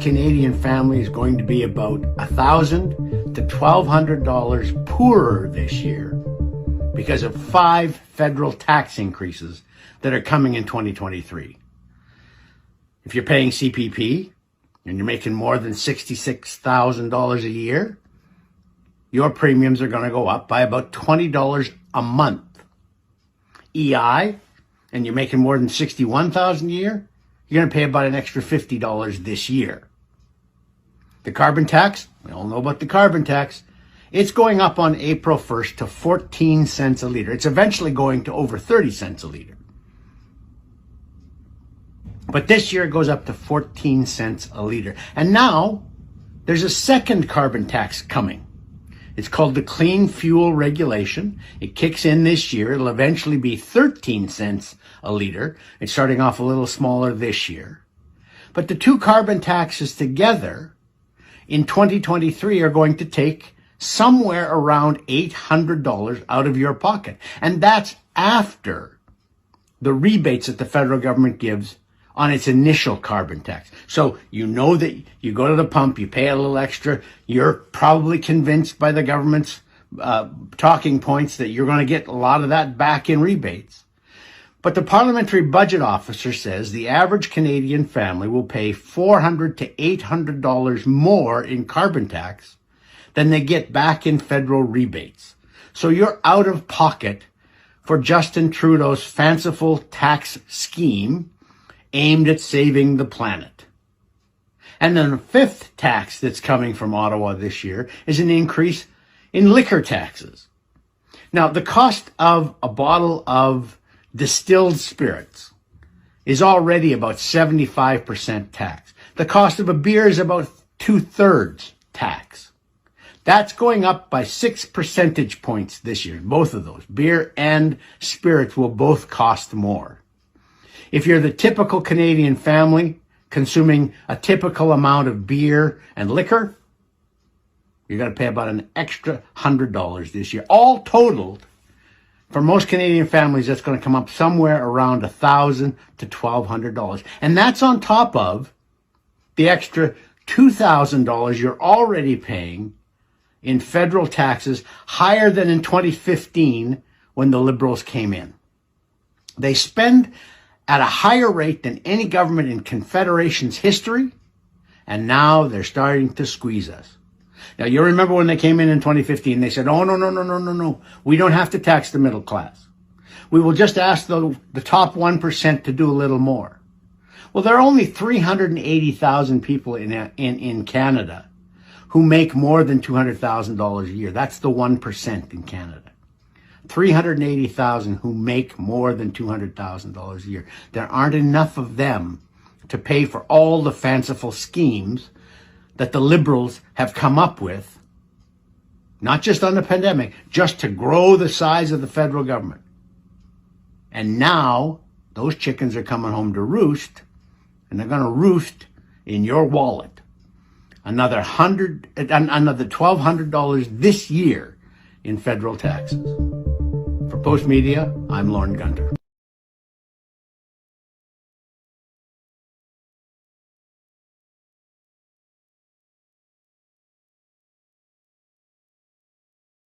Canadian family is going to be about $1,000 to $1,200 poorer this year because of 5 federal tax increases that are coming in 2023. If you're paying CPP and you're making more than $66,000 a year, your premiums are going to go up by about $20 a month. EI, and you're making more than $61,000 a year, you're going to pay about an extra $50 this year. The carbon tax, we all know about the carbon tax. It's going up on April 1st to 14 cents a liter. It's eventually going to over 30 cents a liter. But this year it goes up to 14 cents a liter. And now there's a second carbon tax coming. It's called the Clean Fuel Regulation. It kicks in this year. It'll eventually be 13 cents a liter. It's starting off a little smaller this year. But the two carbon taxes together in 2023 are going to take somewhere around $800 out of your pocket. And that's after the rebates that the federal government gives on its initial carbon tax. So you know that you go to the pump, you pay a little extra, you're probably convinced by the government's talking points that you're going to get a lot of that back in rebates. But the Parliamentary Budget Officer says the average Canadian family will pay $400 to $800 more in carbon tax than they get back in federal rebates. So you're out of pocket for Justin Trudeau's fanciful tax scheme aimed at saving the planet. And then the fifth tax that's coming from Ottawa this year is an increase in liquor taxes. Now, the cost of a bottle of distilled spirits is already about 75% tax. The cost of a beer is about 2/3 tax. That's going up by 6 percentage points this year. Both of those, beer and spirits, will both cost more. If you're the typical Canadian family consuming a typical amount of beer and liquor, you're going to pay about an extra $100 this year. All totaled, for most Canadian families, that's going to come up somewhere around $1,000 to $1,200. And that's on top of the extra $2,000 you're already paying in federal taxes, higher than in 2015 when the Liberals came in. They spend at a higher rate than any government in Confederation's history, and now they're starting to squeeze us. Now, you remember when they came in 2015, they said, oh, no. We don't have to tax the middle class. We will just ask the top 1% to do a little more. Well, there are only 380,000 people in Canada who make more than $200,000 a year. That's the 1% in Canada. 380,000 who make more than $200,000 a year. There aren't enough of them to pay for all the fanciful schemes that the Liberals have come up with, not just on the pandemic, just to grow the size of the federal government. And now those chickens are coming home to roost, and they're going to roost in your wallet. Another $1,200 this year in federal taxes. For Post Media, I'm Lorne Gunter.